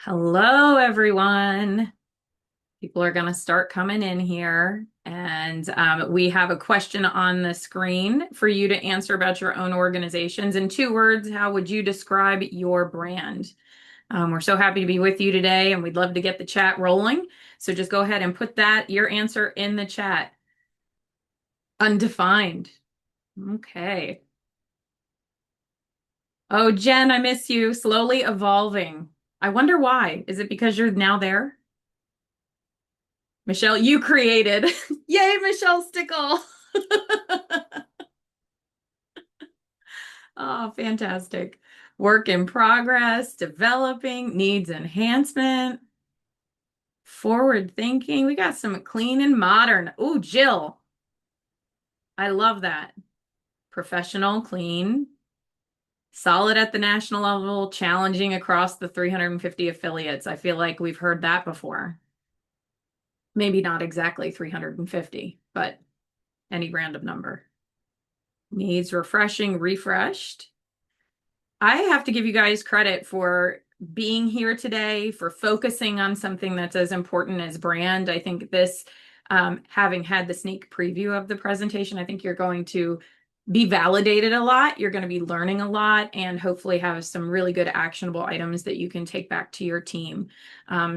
Hello, everyone. People are going to start coming in here. And we have a question on the screen for you to answer about your own organizations. In 2 words, how would you describe your brand? We're so happy to be with you today, and we'd love to get the chat rolling. So just go ahead and put your answer in the chat. Undefined. Okay. Oh, Jen, I miss you. Slowly evolving. I wonder why. Is it because you're now there? Michelle, you created. Yay, Michelle Stickle. Oh, fantastic. Work in progress, developing, needs enhancement, forward thinking. We got some clean and modern. Oh, Jill. I love that. Professional, clean, solid at the national level, challenging across the 350 affiliates. I feel like we've heard that before. Maybe not exactly 350, but any random number. Needs refreshing, refreshed. I have to give you guys credit for being here today, for focusing on something that's as important as brand. I think having had the sneak preview of the presentation, I think you're going to be validated a lot. You're going to be learning a lot and hopefully have some really good actionable items that you can take back to your team.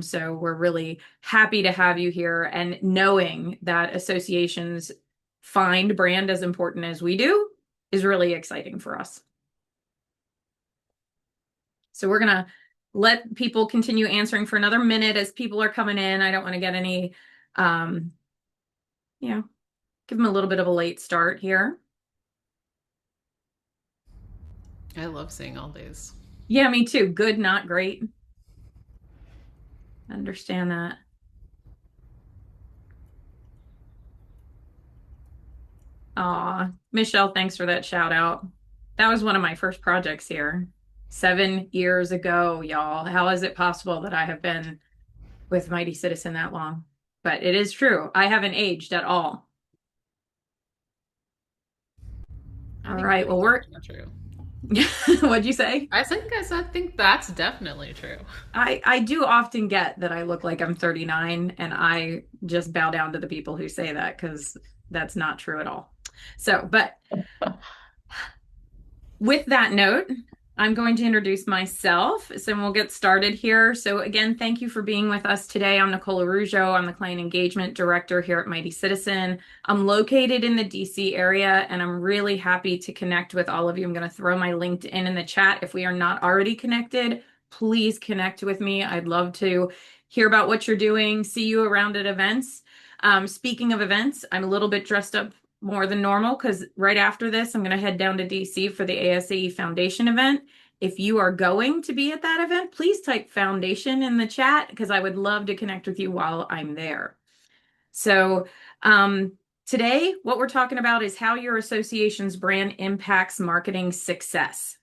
So we're really happy to have you here, and knowing that associations find brand as important as we do is really exciting for us. So we're going to let people continue answering for another minute as people are coming in. I don't want to get any, um, give them a little bit of a late start here. I love seeing all these. Yeah, me too. Good, not great. Understand that. Aw, Michelle, thanks for that shout out. That was one of my first projects here 7 years ago, y'all. How is it possible that I have been with Mighty Citizen that long? But it is true. I haven't aged at all. I All think right. that's Well, definitely true. what'd you say? I think that's definitely true. I do often get that I look like I'm 39, and I just bow down to the people who say that because that's not true at all. So, but with that note, I'm going to introduce myself. So we'll get started here. So again, thank you for being with us today. I'm Nicole Arujo. I'm the Client Engagement Director here at Mighty Citizen. I'm located in the DC area, and I'm really happy to connect with all of you. I'm going to throw my LinkedIn in the chat. If we are not already connected, please connect with me. I'd love to hear about what you're doing, see you around at events. Speaking of events, I'm a little bit dressed up more than normal because right after this, I'm going to head down to DC for the ASAE Foundation event. If you are going to be at that event, please type foundation in the chat because I would love to connect with you while I'm there. So, today, what we're talking about is how your association's brand impacts marketing success.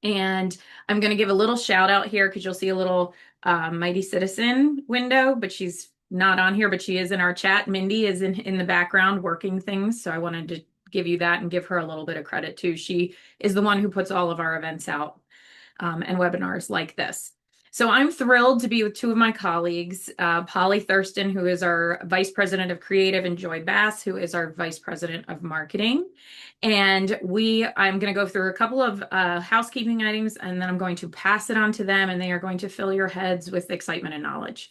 And I'm going to give a little shout out here because you'll see a little Mighty Citizen window, but she's not on here, but she is in our chat. Mindy is in the background working things. So I wanted to give you that and give her a little bit of credit too. She is the one who puts all of our events out and webinars like this. So I'm thrilled to be with two of my colleagues, Polly Thurston, who is our Vice President of Creative, and Joy Bass, who is our Vice President of Marketing. And I'm going to go through a couple of housekeeping items, and then I'm going to pass it on to them, and they are going to fill your heads with excitement and knowledge.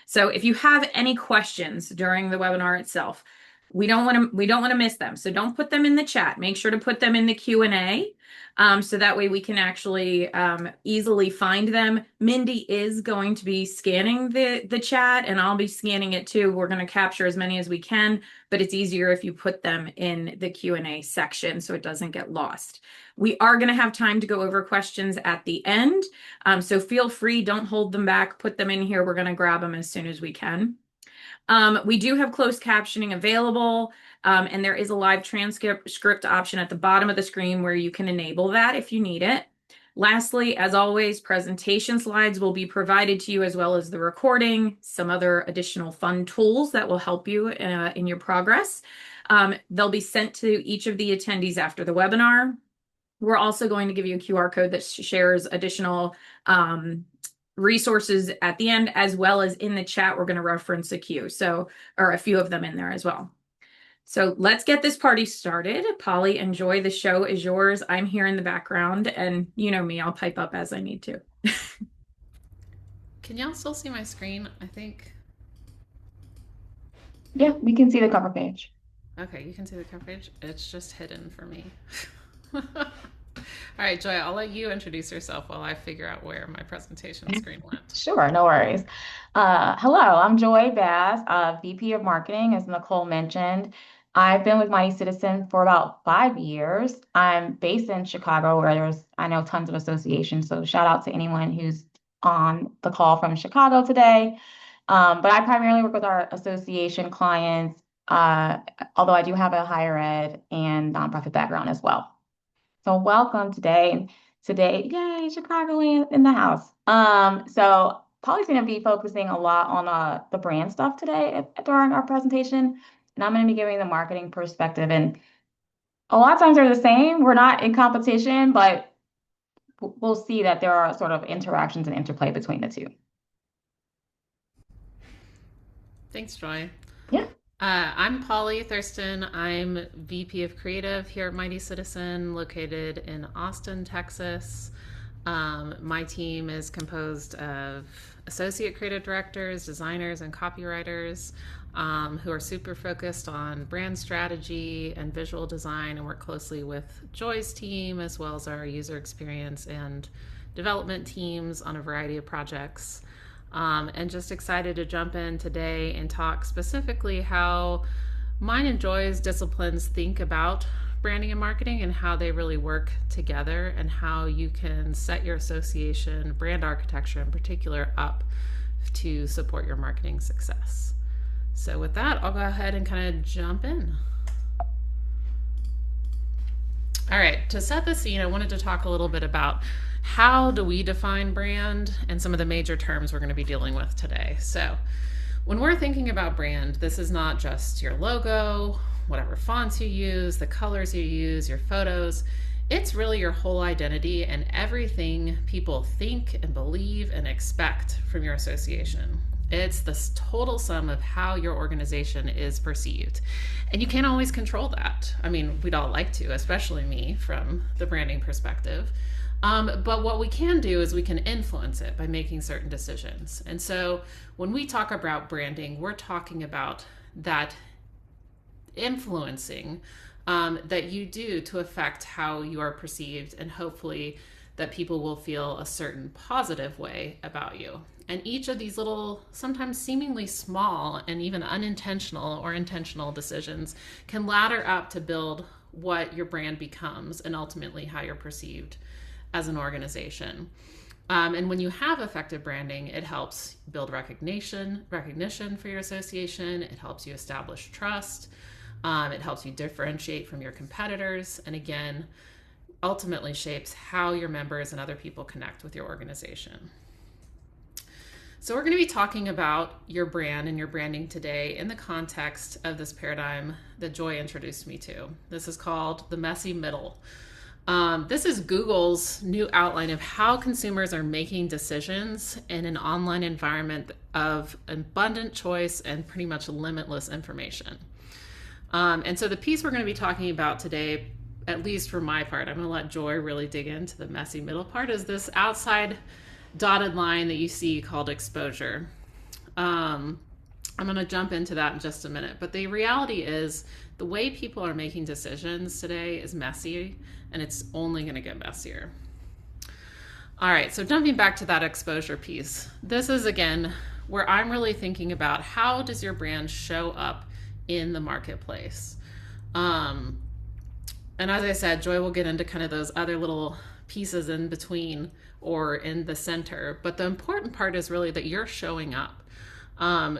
So if you have any questions during the webinar itself, we don't want to miss them. So don't put them in the chat. Make sure to put them in the Q&A. So that way we can actually easily find them. Mindy is going to be scanning the chat, and I'll be scanning it too. We're going to capture as many as we can, but it's easier if you put them in the Q&A section so it doesn't get lost. We are going to have time to go over questions at the end. So feel free, don't hold them back, put them in here. We're going to grab them as soon as we can. We do have closed captioning available, and there is a live transcript option at the bottom of the screen where you can enable that if you need it. Lastly, as always, presentation slides will be provided to you as well as the recording, some other additional fun tools that will help you in your progress. They'll be sent to each of the attendees after the webinar. We're also going to give you a QR code that shares additional resources at the end, as well as in the chat, we're going to reference a few. So, or a few of them in there as well. So let's get this party started. Polly, enjoy. The show is yours. I'm here in the background, and you know me, I'll pipe up as I need to. Can y'all still see my screen? I think. Yeah, we can see the cover page. Okay, you can see the cover page. It's just hidden for me. All right, Joy, I'll let you introduce yourself while I figure out where my presentation screen went. Sure, no worries. Hello, I'm Joy Bass, VP of Marketing, as Nicole mentioned. I've been with Mighty Citizen for about 5 years. I'm based in Chicago, where I know, tons of associations. So shout out to anyone who's on the call from Chicago today. But I primarily work with our association clients, although I do have a higher ed and nonprofit background as well. So welcome today. Today, yay, Chicagoland in the house. So Polly's going to be focusing a lot on the brand stuff today during our presentation, and I'm going to be giving the marketing perspective. And a lot of times they're the same. We're not in competition, but we'll see that there are sort of interactions and interplay between the two. Thanks, Joy. Yeah. I'm Polly Thurston. I'm VP of Creative here at Mighty Citizen, located in Austin, Texas. My team is composed of associate creative directors, designers, and copywriters who are super focused on brand strategy and visual design and work closely with Joy's team as well as our user experience and development teams on a variety of projects. And just excited to jump in today and talk specifically how mine and Joy's disciplines think about branding and marketing and how they really work together and how you can set your association, brand architecture in particular, up to support your marketing success. So with that, I'll go ahead and kind of jump in. All right, to set the scene, I wanted to talk a little bit about how do we define brand and some of the major terms we're going to be dealing with today. So when we're thinking about brand, this is not just your logo, whatever fonts you use, the colors you use, your photos. It's really your whole identity and everything people think and believe and expect from your association. It's the total sum of how your organization is perceived. And you can't always control that. I mean, we'd all like to, especially me from the branding perspective. But what we can do is we can influence it by making certain decisions. And so when we talk about branding, we're talking about that influencing that you do to affect how you are perceived, and hopefully that people will feel a certain positive way about you. And each of these little, sometimes seemingly small and even unintentional or intentional decisions can ladder up to build what your brand becomes and ultimately how you're perceived as an organization. And when you have effective branding, it helps build recognition for your association. It helps you establish trust. It helps you differentiate from your competitors. And again, ultimately shapes how your members and other people connect with your organization. So we're going to be talking about your brand and your branding today in the context of this paradigm that Joy introduced me to. This is called the messy middle. This is Google's new outline of how consumers are making decisions in an online environment of abundant choice and pretty much limitless information. And so the piece we're going to be talking about today, at least for my part, I'm going to let Joy really dig into the messy middle part, is this outside dotted line that you see called exposure. I'm going to jump into that in just a minute. But the reality is the way people are making decisions today is messy, and it's only going to get messier. All right, so jumping back to that exposure piece, this is, again, where I'm really thinking about how does your brand show up in the marketplace. And as I said, Joy will get into kind of those other little pieces in between or in the center. But the important part is really that you're showing up.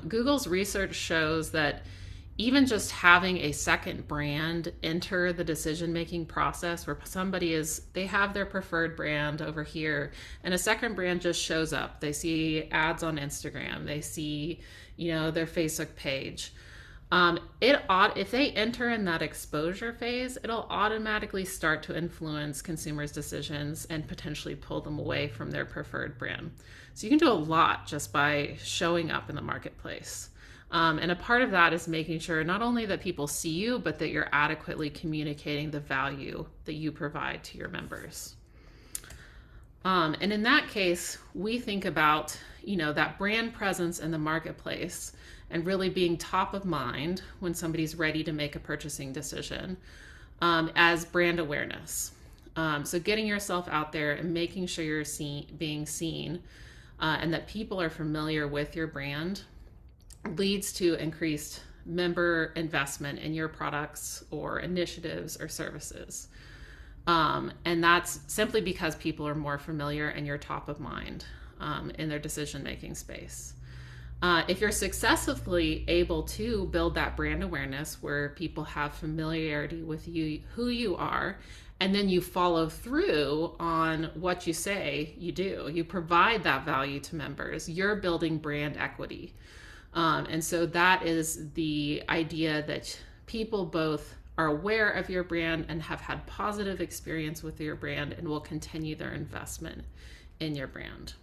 Google's research shows that even just having a second brand enter the decision-making process where they have their preferred brand over here and a second brand just shows up. They see ads on Instagram. They see, their Facebook page. If they enter in that exposure phase, it'll automatically start to influence consumers' decisions and potentially pull them away from their preferred brand. So you can do a lot just by showing up in the marketplace. And a part of that is making sure not only that people see you, but that you're adequately communicating the value that you provide to your members. And in that case, we think about, that brand presence in the marketplace and really being top of mind when somebody's ready to make a purchasing decision, as brand awareness. So getting yourself out there and making sure you're being seen, and that people are familiar with your brand leads to increased member investment in your products or initiatives or services. And that's simply because people are more familiar and you're top of mind in their decision-making space. If you're successfully able to build that brand awareness where people have familiarity with you, who you are, and then you follow through on what you say you do, you provide that value to members, you're building brand equity. And so that is the idea that people both are aware of your brand and have had positive experience with your brand and will continue their investment in your brand.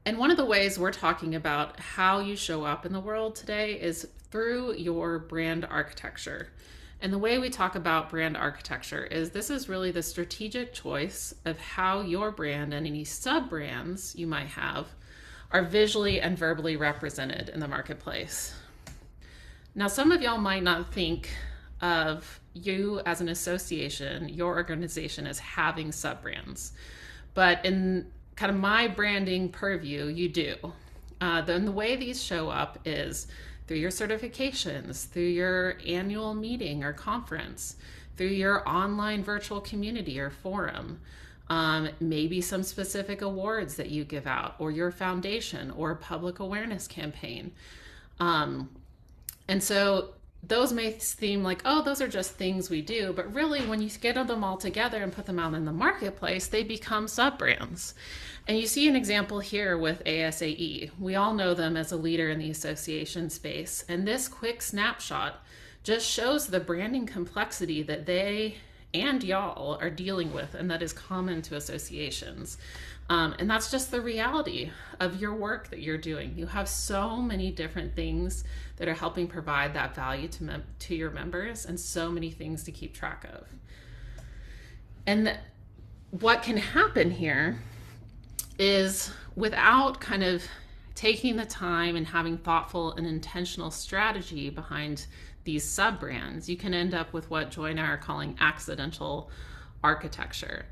And one of the ways we're talking about how you show up in the world today is through your brand architecture. And the way we talk about brand architecture is this is really the strategic choice of how your brand and any sub-brands you might have are visually and verbally represented in the marketplace. Now, some of y'all might not think of you as an association, your organization, as having sub-brands, but in kind of my branding purview, you do. Then the way these show up is through your certifications, through your annual meeting or conference, through your online virtual community or forum, maybe some specific awards that you give out, or your foundation or public awareness campaign. And so those may seem like, oh, those are just things we do. But really, when you get them all together and put them out in the marketplace, they become sub-brands. And you see an example here with ASAE. We all know them as a leader in the association space. And this quick snapshot just shows the branding complexity that they and y'all are dealing with, and that is common to associations. And that's just the reality of your work that you're doing. You have so many different things that are helping provide that value to your members, and so many things to keep track of. And what can happen here is, without kind of taking the time and having thoughtful and intentional strategy behind these sub-brands, you can end up with what Joy and I are calling accidental architecture.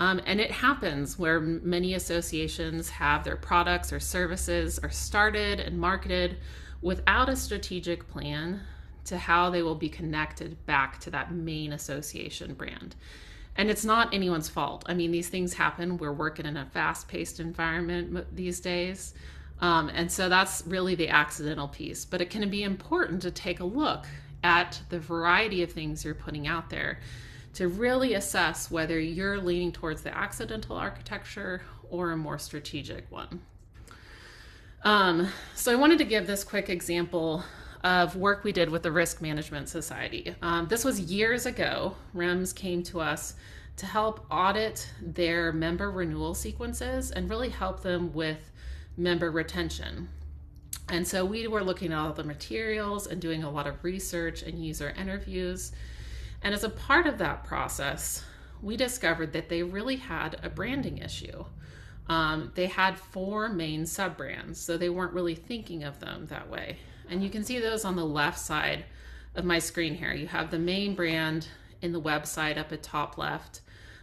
And it happens where many associations have their products or services are started and marketed without a strategic plan to how they will be connected back to that main association brand. And it's not anyone's fault. I mean, these things happen. We're working in a fast-paced environment these days. And so that's really the accidental piece. But it can be important to take a look at the variety of things you're putting out there to really assess whether you're leaning towards the accidental architecture or a more strategic one. So I wanted to give this quick example of work we did with the Risk Management Society. This was years ago. REMS came to us to help audit their member renewal sequences and really help them with member retention. And so we were looking at all the materials and doing a lot of research and user interviews. And as a part of that process, we discovered that they really had a branding issue. They had 4 main sub-brands, so they weren't really thinking of them that way. And you can see those on the left side of my screen here. You have the main brand in the website up at top left.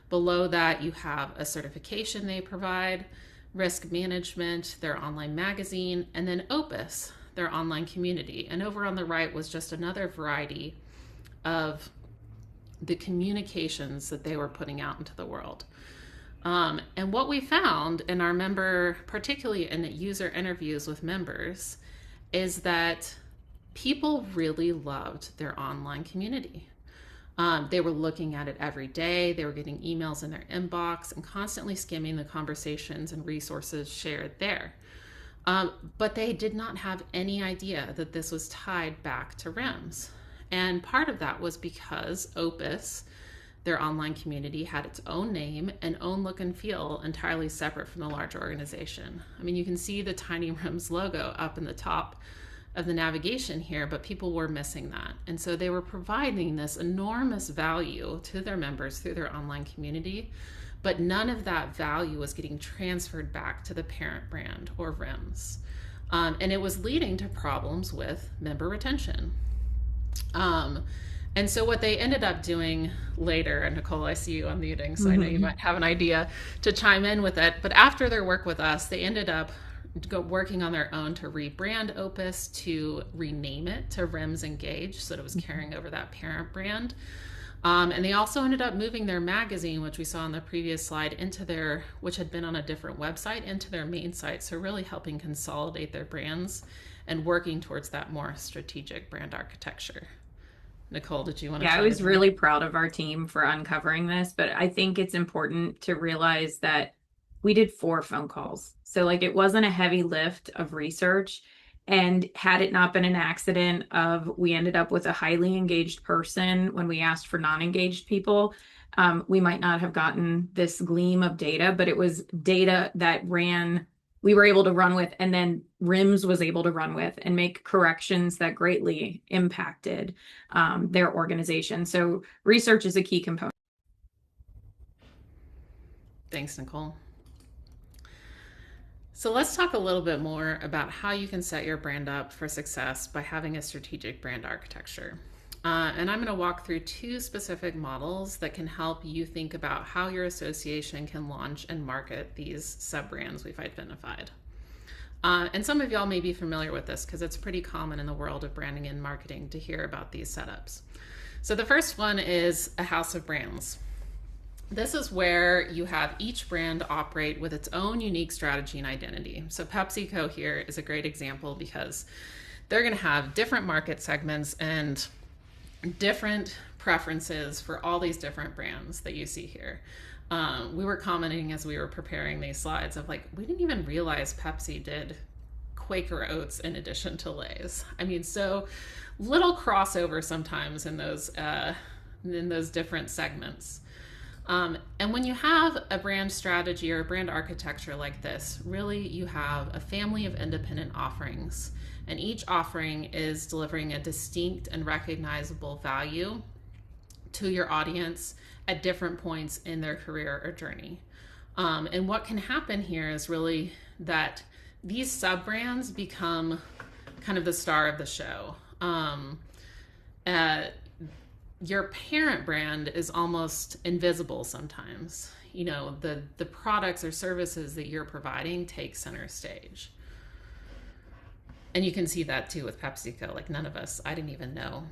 Below that, you have a certification they provide, Risk Management, their online magazine, and then Opus, their online community. And over on the right was just another variety of the communications that they were putting out into the world. And what we found in our member, particularly in user interviews with members, is that people really loved their online community. They were looking at it every day. They were getting emails in their inbox and constantly skimming the conversations and resources shared there. But they did not have any idea that this was tied back to RIMS. And part of that was because Opus, their online community, had its own name and own look and feel entirely separate from the larger organization. I mean, you can see the tiny RIMS logo up in the top of the navigation here, but people were missing that. And so they were providing this enormous value to their members through their online community, but none of that value was getting transferred back to the parent brand or RIMS. And it was leading to problems with member retention. And so what they ended up doing later, and Nicole, I see you unmuting, so I know you might have an idea to chime in with it, but after their work with us, they ended up working on their own to rebrand Opus, to rename it to RIMS Engage, so that it was carrying over that parent brand. And they also ended up moving their magazine, which we saw on the previous slide, into their, which had been on a different website, into their main site. So really helping consolidate their brands and working towards that more strategic brand architecture. Nicole, did you want to? Yeah, I was really proud of our team for uncovering this, but I think it's important to realize that we did 4 phone calls. So like it wasn't a heavy lift of research. And had it not been an accident of we ended up with a highly engaged person when we asked for non-engaged people, we might not have gotten this gleam of data, but it was data that we were able to run with, and then RIMS was able to run with and make corrections that greatly impacted their organization. So research is a key component. Thanks, Nicole. So let's talk a little bit more about how you can set your brand up for success by having a strategic brand architecture. And I'm going to walk through 2 specific models that can help you think about how your association can launch and market these sub-brands we've identified. And some of y'all may be familiar with this because it's pretty common in the world of branding and marketing to hear about these setups. So the first one is a house of brands. This is where you have each brand operate with its own unique strategy and identity. So PepsiCo here is a great example because they're going to have different market segments and different preferences for all these different brands that you see here. We were commenting as we were preparing these slides of like, we didn't even realize Pepsi did Quaker Oats in addition to Lay's. I mean, so little crossover sometimes in those different segments. And when you have a brand strategy or a brand architecture like this, really you have a family of independent offerings, and each offering is delivering a distinct and recognizable value to your audience at different points in their career or journey. And what can happen here is really that these sub-brands become kind of the star of the show. Your parent brand is almost invisible sometimes. You know, the products or services that you're providing take center stage. And you can see that too with PepsiCo. Like none of us, I didn't even know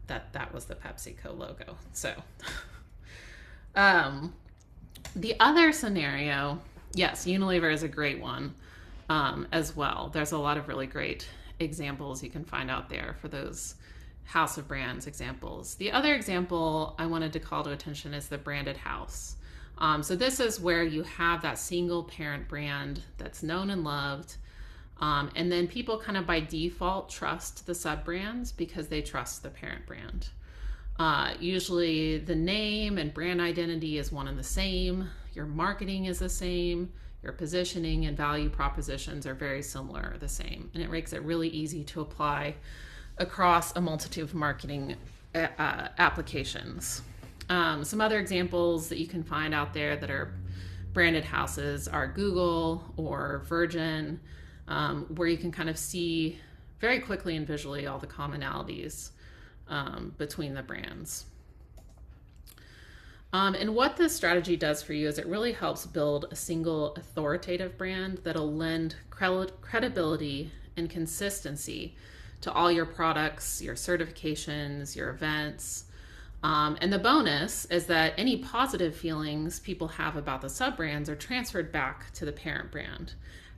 that was the PepsiCo logo. So the other scenario, yes, Unilever is a great one as well. There's a lot of really great examples you can find out there for those house of brands examples. The other example I wanted to call to attention is the branded house. So this is where you have that single parent brand that's known and loved. And then people kind of by default trust the sub brands because they trust the parent brand. Usually the name and brand identity is one and the same. Your marketing is the same. Your positioning and value propositions are very similar or the same. And it makes it really easy to apply across a multitude of marketing applications. Some other examples that you can find out there that are branded houses are Google or Virgin, where you can kind of see very quickly and visually all the commonalities between the brands. And what this strategy does for you is it really helps build a single authoritative brand that'll lend credibility and consistency to all your products, your certifications, your events. And the bonus is that any positive feelings people have about the sub-brands are transferred back to the parent brand.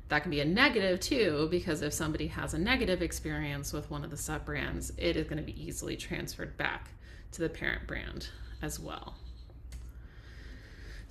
That can be a negative too, because if somebody has a negative experience with one of the sub-brands, it is going to be easily transferred back to the parent brand as well.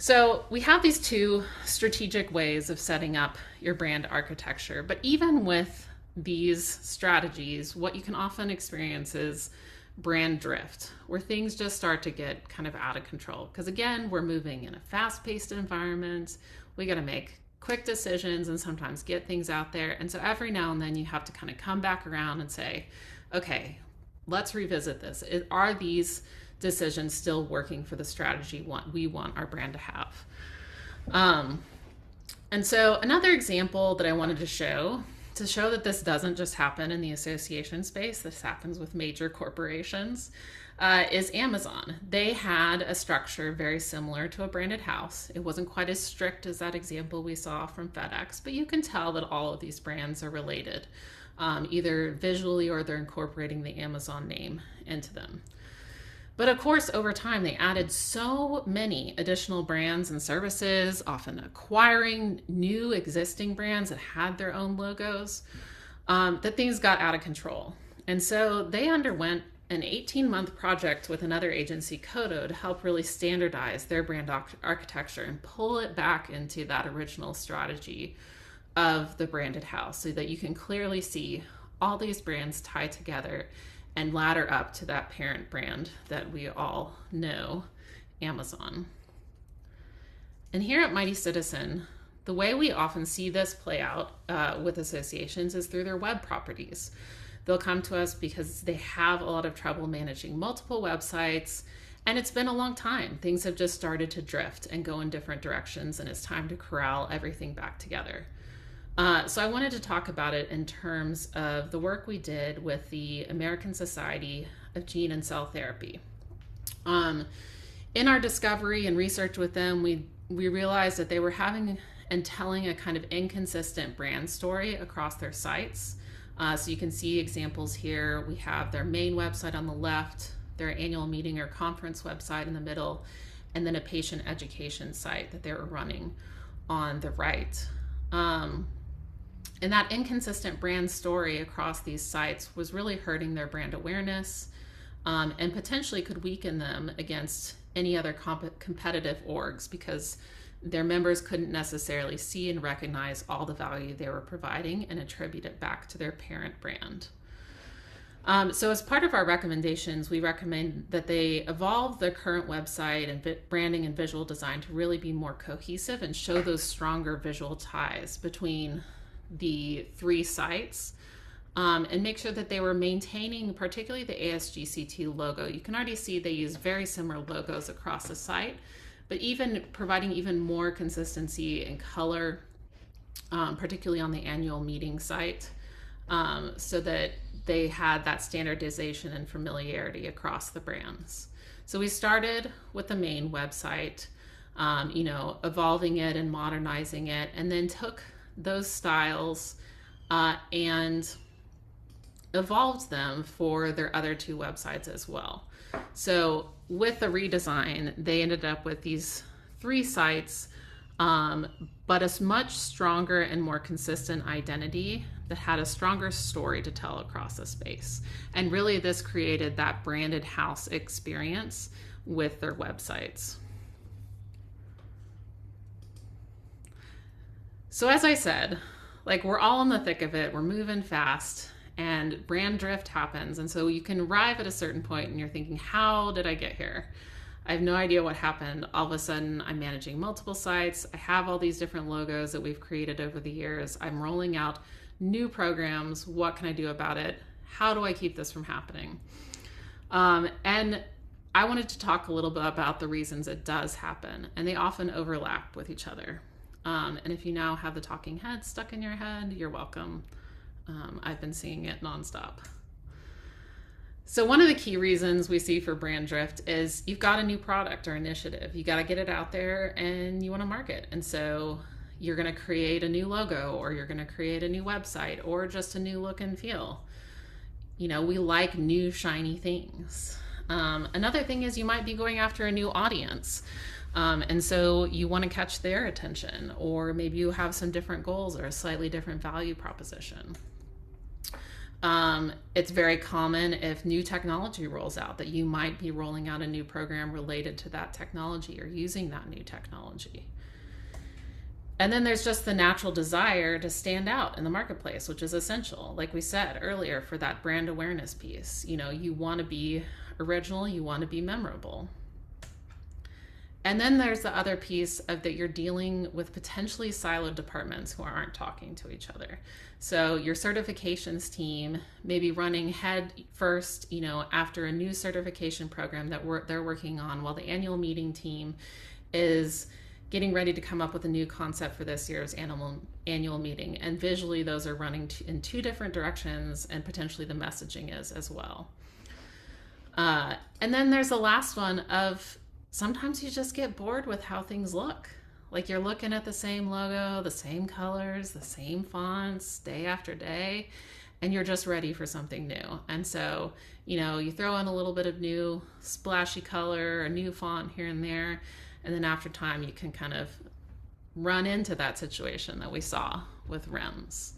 So we have these two strategic ways of setting up your brand architecture, but even with these strategies, what you can often experience is brand drift, where things just start to get kind of out of control. Because again, we're moving in a fast-paced environment. We got to make quick decisions and sometimes get things out there. And so every now and then you have to kind of come back around and say, okay, let's revisit this. Are these decisions still working for the strategy we want our brand to have? And so another example that I wanted to show that this doesn't just happen in the association space, this happens with major corporations, is Amazon. They had a structure very similar to a branded house. It wasn't quite as strict as that example we saw from FedEx, but you can tell that all of these brands are related, either visually or they're incorporating the Amazon name into them. But of course, over time, they added so many additional brands and services, often acquiring new existing brands that had their own logos, that things got out of control. And so they underwent an 18-month project with another agency, Kodo, to help really standardize their brand architecture and pull it back into that original strategy of the branded house so that you can clearly see all these brands tied together and ladder up to that parent brand that we all know, Amazon. And here at Mighty Citizen, the way we often see this play out with associations is through their web properties. They'll come to us because they have a lot of trouble managing multiple websites, and it's been a long time. Things have just started to drift and go in different directions, and it's time to corral everything back together. So I wanted to talk about it in terms of the work we did with the American Society of Gene and Cell Therapy. In our discovery and research with them, we realized that they were having and telling a kind of inconsistent brand story across their sites. So you can see examples here. We have their main website on the left, their annual meeting or conference website in the middle, and then a patient education site that they were running on the right. And that inconsistent brand story across these sites was really hurting their brand awareness, and potentially could weaken them against any other competitive orgs because their members couldn't necessarily see and recognize all the value they were providing and attribute it back to their parent brand. So as part of our recommendations, we recommend that they evolve their current website and branding and visual design to really be more cohesive and show those stronger visual ties between the three sites, and make sure that they were maintaining particularly the ASGCT logo. You can already see they use very similar logos across the site, but even providing even more consistency in color, particularly on the annual meeting site, so that they had that standardization and familiarity across the brands. So we started with the main website, evolving it and modernizing it, and then took those styles and evolved them for their other two websites as well. So with the redesign, they ended up with these three sites, but a much stronger and more consistent identity that had a stronger story to tell across the space. And really this created that branded house experience with their websites. So as I said, we're all in the thick of it, we're moving fast, and brand drift happens. And so you can arrive at a certain point and you're thinking, how did I get here? I have no idea what happened. All of a sudden, I'm managing multiple sites. I have all these different logos that we've created over the years. I'm rolling out new programs. What can I do about it? How do I keep this from happening? And I wanted to talk a little bit about the reasons it does happen, and they often overlap with each other. And if you now have the talking head stuck in your head, you're welcome. I've been seeing it nonstop. So one of the key reasons we see for brand drift is you've got a new product or initiative. You got to get it out there and you want to market. And so you're going to create a new logo, or you're going to create a new website, or just a new look and feel. We like new shiny things. Another thing is you might be going after a new audience. And so you want to catch their attention, or maybe you have some different goals or a slightly different value proposition. It's very common if new technology rolls out that you might be rolling out a new program related to that technology or using that new technology. And then there's just the natural desire to stand out in the marketplace, which is essential, like we said earlier, for that brand awareness piece. You know, you want to be original, you want to be memorable. And then there's the other piece of that you're dealing with potentially siloed departments who aren't talking to each other. So your certifications team may be running head first, you know, after a new certification program that they're working on, while the annual meeting team is getting ready to come up with a new concept for this year's annual meeting. And visually, those are running in two different directions, and potentially the messaging is as well. And then there's the last one of sometimes you just get bored with how things look. Like you're looking at the same logo, the same colors, the same fonts day after day, and you're just ready for something new. And so, you know, you throw in a little bit of new splashy color, a new font here and there, and then after time you can kind of run into that situation that we saw with REMS.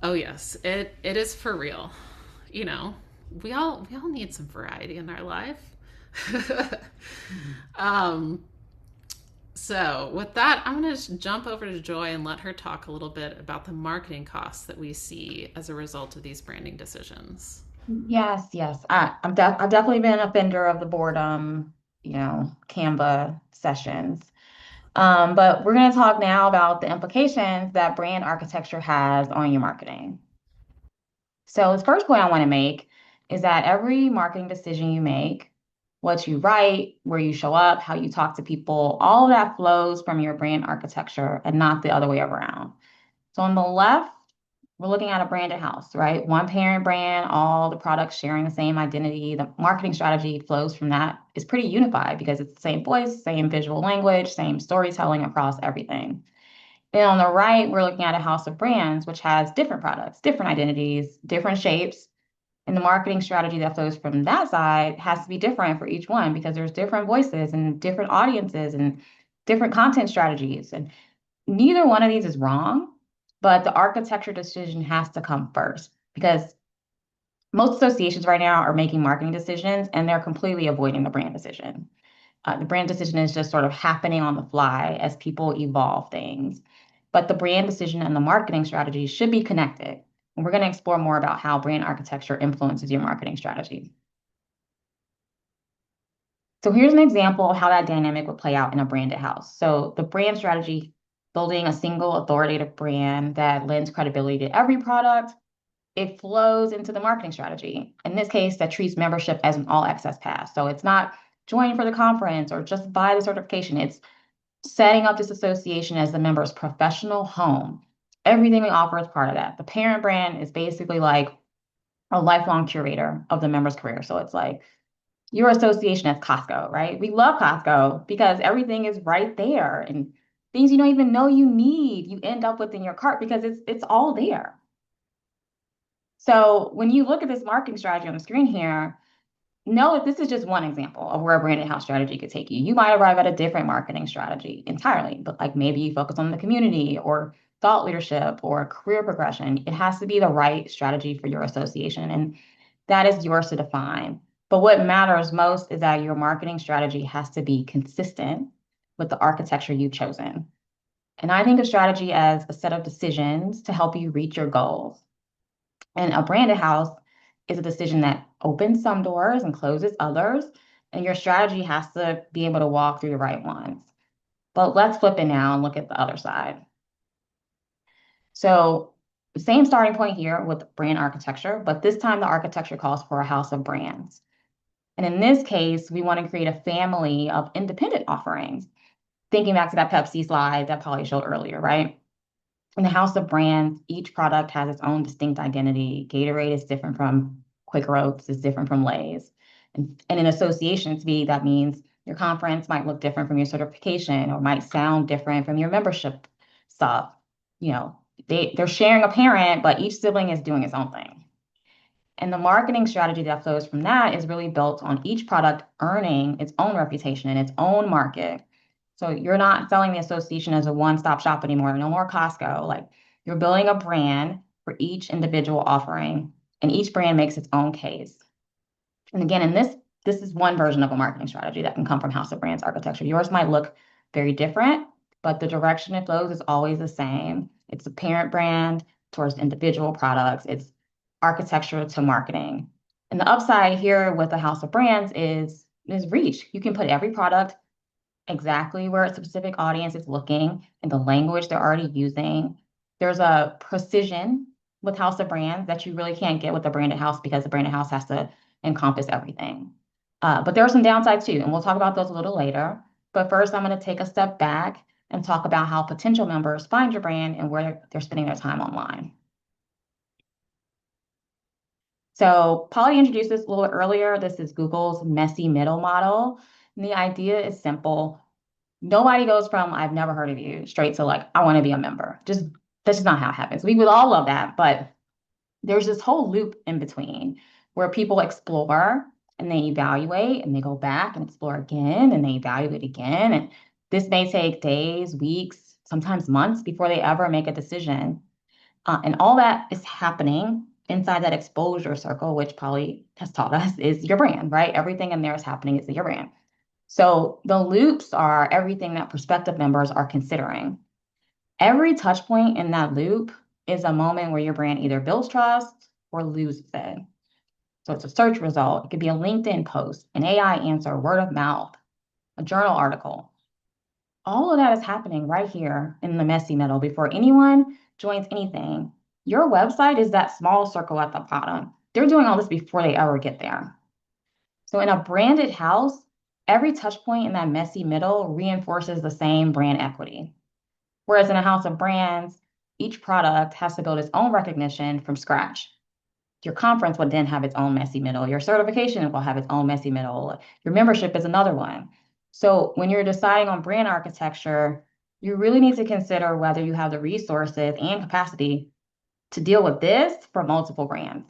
Oh yes, it is for real. You know, we all need some variety in our life. um, so with that, I'm going to jump over to Joy and let her talk a little bit about the marketing costs that we see as a result of these branding decisions. Yes, yes. I've definitely been a offender of the boredom, Canva sessions. But we're going to talk now about the implications that brand architecture has on your marketing. So the first point I want to make is that every marketing decision you make, what you write, where you show up, how you talk to people, all of that flows from your brand architecture and not the other way around. So on the left, we're looking at a branded house, right? One parent brand, all the products sharing the same identity. The marketing strategy flows from that. It's pretty unified because it's the same voice, same visual language, same storytelling across everything. Then on the right, we're looking at a house of brands, which has different products, different identities, different shapes. And the marketing strategy that flows from that side has to be different for each one because there's different voices and different audiences and different content strategies. And neither one of these is wrong, but the architecture decision has to come first because most associations right now are making marketing decisions and they're completely avoiding the brand decision. The brand decision is just sort of happening on the fly as people evolve things. But the brand decision and the marketing strategy should be connected. And we're going to explore more about how brand architecture influences your marketing strategy. So here's an example of how that dynamic would play out in a branded house. So the brand strategy, building a single authoritative brand that lends credibility to every product, it flows into the marketing strategy. In this case, that treats membership as an all access pass. So it's not join for the conference or just buy the certification. It's setting up this association as the member's professional home. Everything we offer is part of that. The parent brand is basically like a lifelong curator of the member's career. So it's like your association as Costco, right? We love Costco because everything is right there and things you don't even know you need, you end up with in your cart because it's all there. So when you look at this marketing strategy on the screen here, know that this is just one example of where a branded house strategy could take you. You might arrive at a different marketing strategy entirely, but like maybe you focus on the community or thought leadership or career progression. It has to be the right strategy for your association, and that is yours to define. But what matters most is that your marketing strategy has to be consistent with the architecture you've chosen. And I think of strategy as a set of decisions to help you reach your goals. And a branded house is a decision that opens some doors and closes others. And your strategy has to be able to walk through the right ones. But let's flip it now and look at the other side. So, the same starting point here with brand architecture, but this time the architecture calls for a house of brands. And in this case, we want to create a family of independent offerings. Thinking back to that Pepsi slide that Polly showed earlier, right? In the house of brands, each product has its own distinct identity. Gatorade is different from Quaker Oats, is different from Lay's. And in association to me, that means your conference might look different from your certification or might sound different from your membership stuff. You know, they're sharing a parent, but each sibling is doing its own thing. And the marketing strategy that flows from that is really built on each product earning its own reputation in its own market. So you're not selling the association as a one-stop shop anymore. No more Costco. Like you're building a brand for each individual offering. and each brand makes its own case. And again, this is one version of a marketing strategy that can come from House of Brands architecture. Yours might look very different, but the direction it flows is always the same. It's a parent brand towards individual products. It's architecture to marketing. And the upside here with the House of Brands is reach. You can put every product exactly where a specific audience is looking and the language they're already using. There's a precision with House of Brands that you really can't get with a branded house because the branded house has to encompass everything. But there are some downsides too, and we'll talk about those a little later. But first, I'm going to take a step back and talk about how potential members find your brand and where they're spending their time online. So Polly introduced this a little earlier. This is Google's messy middle model. And the idea is simple. Nobody goes from I've never heard of you straight to like I want to be a member. Just that's just not how it happens. We would all love that, but there's this whole loop in between where people explore and they evaluate and they go back and explore again and they evaluate again. And this may take days, weeks, sometimes months before they ever make a decision. And all that is happening inside that exposure circle, which Polly has taught us is your brand, right? Everything in there is happening is your brand. So the loops are everything that prospective members are considering. Every touch point in that loop is a moment where your brand either builds trust or loses it. So it's a search result. It could be a LinkedIn post, an AI answer, word of mouth, a journal article. All of that is happening right here in the messy middle before anyone joins anything. Your website is that small circle at the bottom. They're doing all this before they ever get there. So in a branded house, every touch point in that messy middle reinforces the same brand equity. Whereas in a house of brands, each product has to build its own recognition from scratch. Your conference would then have its own messy middle. Your certification will have its own messy middle. Your membership is another one. So when you're deciding on brand architecture, you really need to consider whether you have the resources and capacity to deal with this for multiple brands.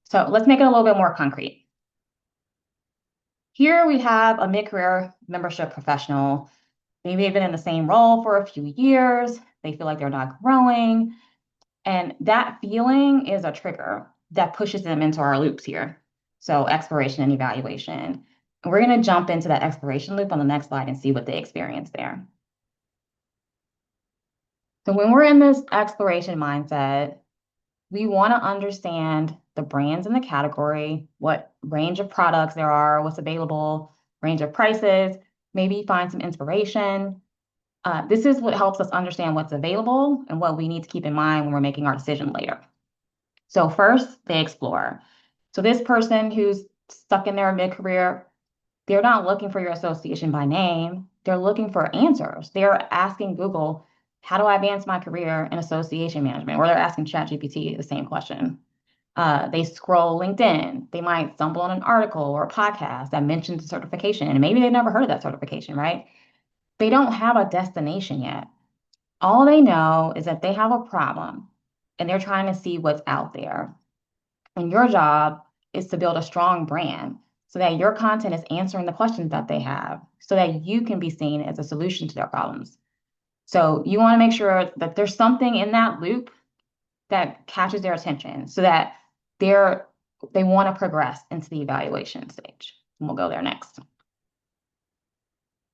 So let's make it a little bit more concrete. Here we have a mid-career membership professional. Maybe they've been in the same role for a few years. They feel like they're not growing. And that feeling is a trigger that pushes them into our loops here. So exploration and evaluation. And we're going to jump into that exploration loop on the next slide and see what they experience there. So when we're in this exploration mindset, we want to understand the brands in the category, what range of products there are, what's available, range of prices, maybe find some inspiration. This is what helps us understand what's available and what we need to keep in mind when we're making our decision later. So first, they explore. So this person who's stuck in their mid-career, they're not looking for your association by name. They're looking for answers. They're asking Google, how do I advance my career in association management? Or they're asking ChatGPT the same question. They scroll LinkedIn. They might stumble on an article or a podcast that mentions a certification, and maybe they've never heard of that certification, right? They don't have a destination yet. All they know is that they have a problem and they're trying to see what's out there. And your job is to build a strong brand so that your content is answering the questions that they have so that you can be seen as a solution to their problems. So you want to make sure that there's something in that loop that catches their attention so that they want to progress into the evaluation stage. And we'll go there next.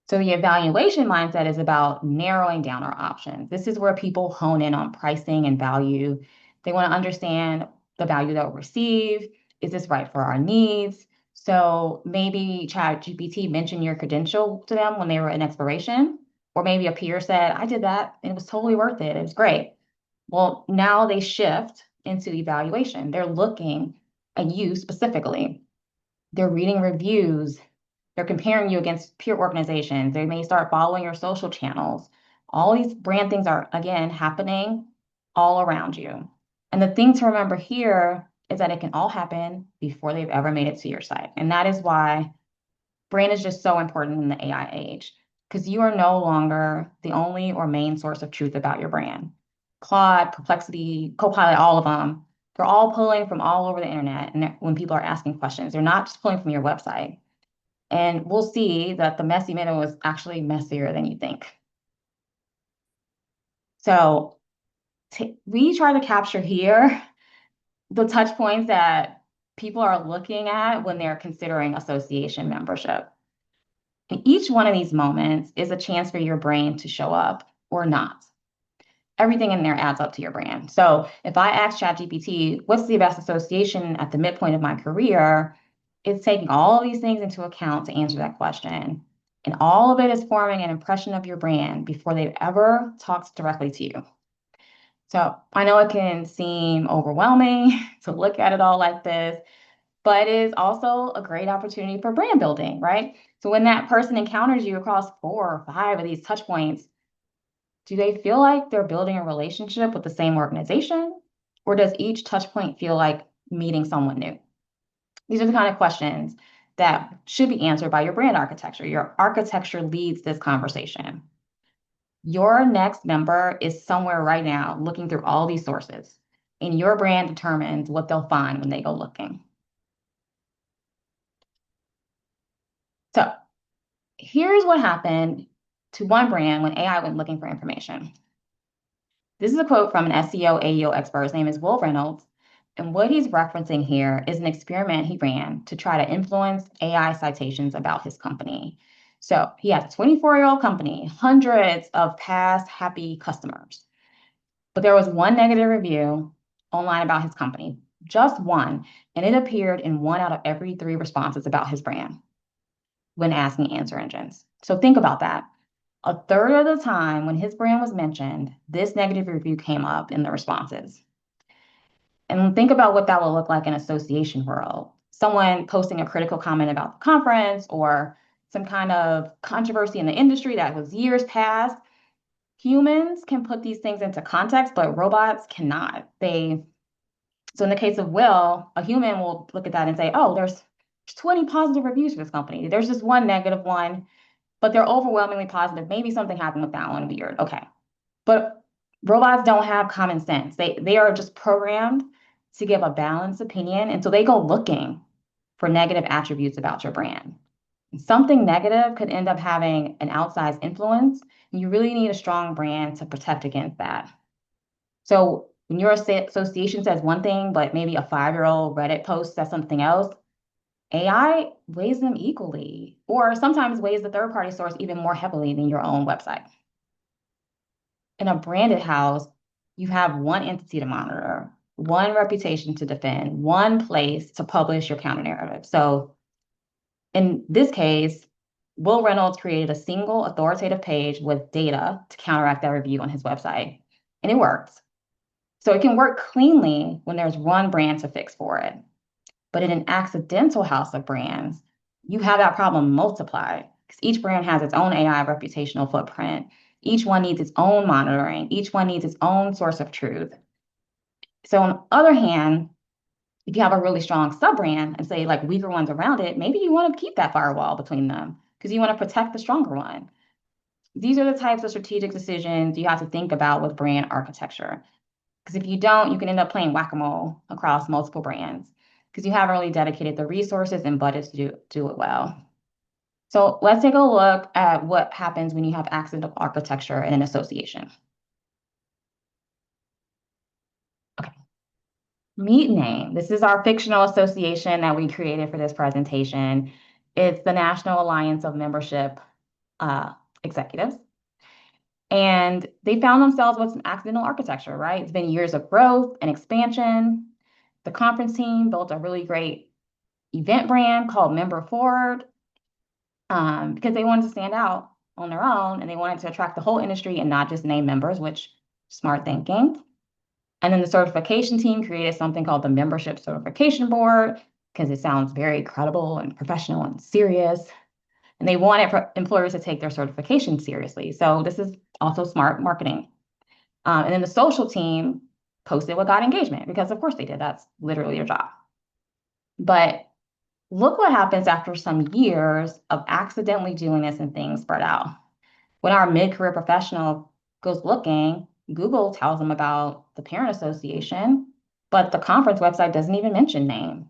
So the evaluation mindset is about narrowing down our options. This is where people hone in on pricing and value. They want to understand the value that we'll receive. Is this right for our needs? So maybe ChatGPT mentioned your credential to them when they were in exploration, or maybe a peer said, I did that and it was totally worth it. It was great. Well, now they shift into evaluation. They're looking at you specifically. They're reading reviews. They're comparing you against peer organizations. They may start following your social channels. All these brand things are, again, happening all around you. And the thing to remember here is that it can all happen before they've ever made it to your site. And that is why brand is just so important in the AI age, because you are no longer the only or main source of truth about your brand. Claude, Perplexity, Copilot, all of them, they're all pulling from all over the internet. And when people are asking questions, they're not just pulling from your website. And we'll see that the messy middle is actually messier than you think. So we try to capture here the touch points that people are looking at when they're considering association membership. And each one of these moments is a chance for your brain to show up or not. Everything in there adds up to your brand. So if I ask ChatGPT, what's the best association at the midpoint of my career? It's taking all of these things into account to answer that question. And all of it is forming an impression of your brand before they've ever talked directly to you. So I know it can seem overwhelming to look at it all like this, but it is also a great opportunity for brand building, right? So when that person encounters you across 4 or 5 of these touch points, do they feel like they're building a relationship with the same organization? Or does each touch point feel like meeting someone new? These are the kind of questions that should be answered by your brand architecture. Your architecture leads this conversation. Your next member is somewhere right now looking through all these sources, and your brand determines what they'll find when they go looking. So here's what happened to one brand when AI went looking for information. This is a quote from an SEO AEO expert. His name is Will Reynolds. And what he's referencing here is an experiment he ran to try to influence AI citations about his company. So he has a 24-year-old company, hundreds of past happy customers. But there was one negative review online about his company, just one, and it appeared in 1 out of every 3 responses about his brand when asking answer engines. So think about that. A third of the time when his brand was mentioned, this negative review came up in the responses. And think about what that will look like in association world. Someone posting a critical comment about the conference or some kind of controversy in the industry that was years past. Humans can put these things into context, but robots cannot. So in the case of Will, a human will look at that and say, oh, there's 20 positive reviews for this company. There's just one negative one, but they're overwhelmingly positive. Maybe something happened with that one, weird. Okay. But robots don't have common sense. They are just programmed to give a balanced opinion. And so they go looking for negative attributes about your brand. Something negative could end up having an outsized influence. And you really need a strong brand to protect against that. So when your association says one thing, but maybe a 5-year-old Reddit post says something else, AI weighs them equally, or sometimes weighs the third party source even more heavily than your own website. In a branded house, you have one entity to monitor, one reputation to defend, one place to publish your counter narrative. So in this case, Will Reynolds created a single authoritative page with data to counteract that review on his website, and it worked. So it can work cleanly when there's one brand to fix for it. But in an accidental house of brands, you have that problem multiplied because each brand has its own AI reputational footprint. Each one needs its own monitoring. Each one needs its own source of truth. So on the other hand, if you have a really strong sub brand and say like weaker ones around it, maybe you want to keep that firewall between them because you want to protect the stronger one. These are the types of strategic decisions you have to think about with brand architecture. Because if you don't, you can end up playing whack-a-mole across multiple brands because you haven't really dedicated the resources and budgets to do it well. So let's take a look at what happens when you have accidental architecture in an association. Okay. Meet Name. This is our fictional association that we created for this presentation. It's the National Alliance of Membership uh, Executives. And they found themselves with some accidental architecture, right? It's been years of growth and expansion. The conference team built a really great event brand called Member Forward because they wanted to stand out on their own and they wanted to attract the whole industry and not just name members, which smart thinking. And then the certification team created something called the Membership Certification Board because it sounds very credible and professional and serious. And they wanted employers to take their certification seriously. So this is also smart marketing. And then the social team posted what got engagement because of course they did. That's literally their job. But look what happens after some years of accidentally doing this and things spread out. When our mid-career professional goes looking, Google tells them about the parent association, but the conference website doesn't even mention name.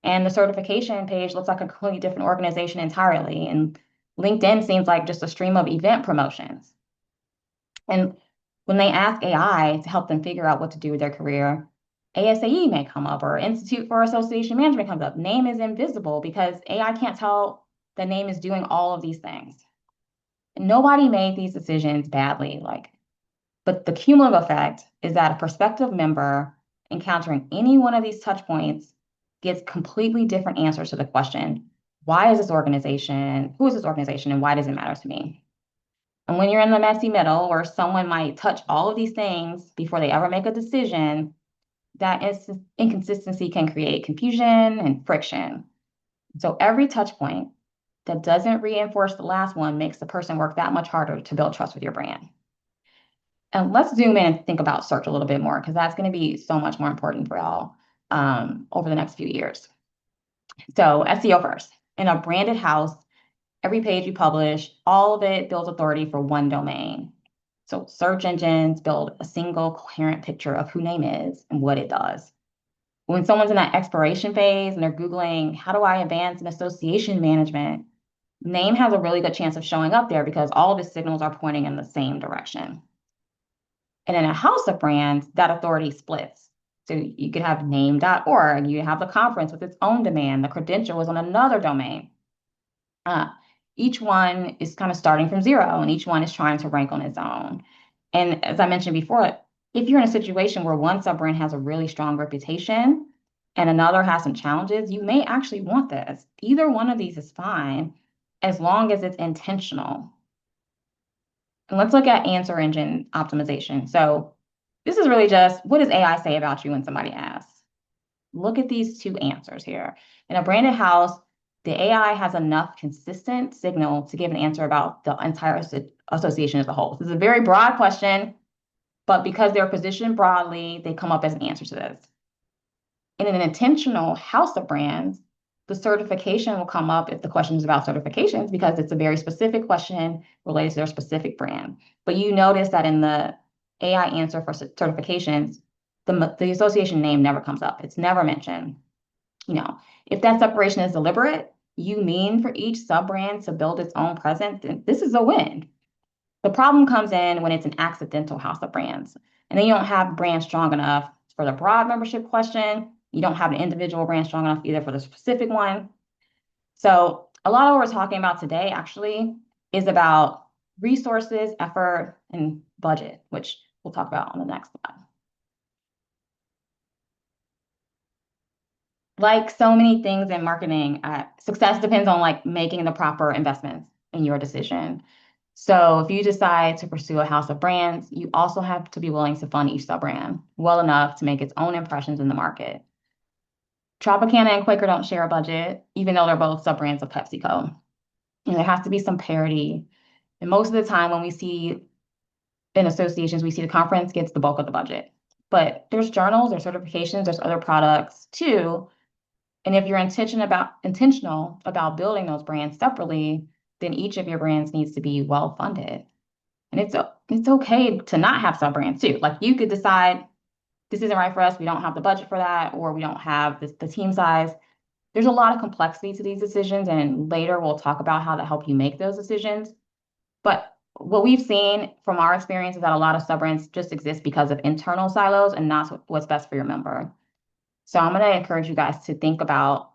And the certification page looks like a completely different organization entirely. And LinkedIn seems like just a stream of event promotions. And when they ask AI to help them figure out what to do with their career, ASAE may come up or Institute for Association Management comes up. Name is invisible because AI can't tell the name is doing all of these things. Nobody made these decisions badly, but the cumulative effect is that a prospective member encountering any one of these touch points gets completely different answers to the question, why is this organization, who is this organization, and why does it matter to me? And when you're in the messy middle where someone might touch all of these things before they ever make a decision, that inconsistency can create confusion and friction. So every touch point that doesn't reinforce the last one makes the person work that much harder to build trust with your brand. And let's zoom in and think about search a little bit more because that's going to be so much more important for y'all over the next few years. So SEO first. In a branded house, every page you publish, all of it builds authority for one domain. So search engines build a single coherent picture of who name is and what it does. When someone's in that exploration phase and they're Googling, how do I advance in association management? Name has a really good chance of showing up there because all of the signals are pointing in the same direction. And in a house of brands, that authority splits. So you could have name.org, you have the conference with its own domain, the credential is on another domain. Uh, each one is kind of starting from zero, and each one is trying to rank on its own. And as I mentioned before, if you're in a situation where one sub brand has a really strong reputation and another has some challenges, you may actually want this. Either one of these is fine as long as it's intentional. And let's look at answer engine optimization. So this is really just what does AI say about you when somebody asks? Look at these two answers here. In a branded house, the AI has enough consistent signal to give an answer about the entire association as a whole. This is a very broad question, but because they're positioned broadly, they come up as an answer to this. In an intentional house of brands, the certification will come up if the question is about certifications because it's a very specific question related to their specific brand. But you notice that in the AI answer for certifications, the association name never comes up. It's never mentioned. If that separation is deliberate, you mean for each sub brand to build its own presence, then this is a win. The problem comes in when it's an accidental house of brands. And then you don't have brand strong enough for the broad membership question. You don't have an individual brand strong enough either for the specific one. So a lot of what we're talking about today actually is about resources, effort, and budget, which we'll talk about on the next slide. Like so many things in marketing, success depends on making the proper investments in your decision. So if you decide to pursue a house of brands, you also have to be willing to fund each sub-brand well enough to make its own impressions in the market. Tropicana and Quaker don't share a budget, even though they're both sub-brands of PepsiCo. And there has to be some parity. And most of the time when we see in associations, we see the conference gets the bulk of the budget. But there's journals, there's certifications, there's other products too. And if you're intentional about building those brands separately, then each of your brands needs to be well funded. And it's okay to not have sub brands too. Like you could decide this isn't right for us. We don't have the budget for that, or we don't have the team size. There's a lot of complexity to these decisions, and later we'll talk about how to help you make those decisions. But what we've seen from our experience is that a lot of sub brands just exist because of internal silos and not what's best for your member. So I'm going to encourage you guys to think about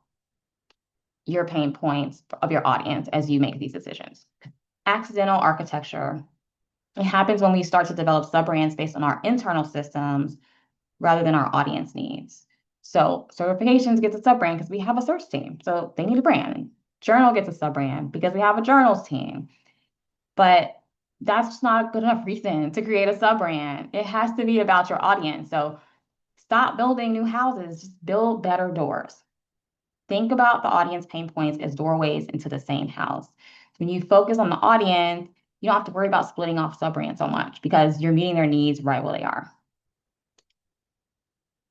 your pain points of your audience as you make these decisions. Accidental architecture. It happens when we start to develop sub-brands based on our internal systems rather than our audience needs. So certifications gets a sub-brand because we have a search team. So they need a brand. Journal gets a sub-brand because we have a journals team. But that's just not a good enough reason to create a sub-brand. It has to be about your audience. So stop building new houses, just build better doors. Think about the audience pain points as doorways into the same house. When you focus on the audience, you don't have to worry about splitting off sub-brands so much because you're meeting their needs right where they are.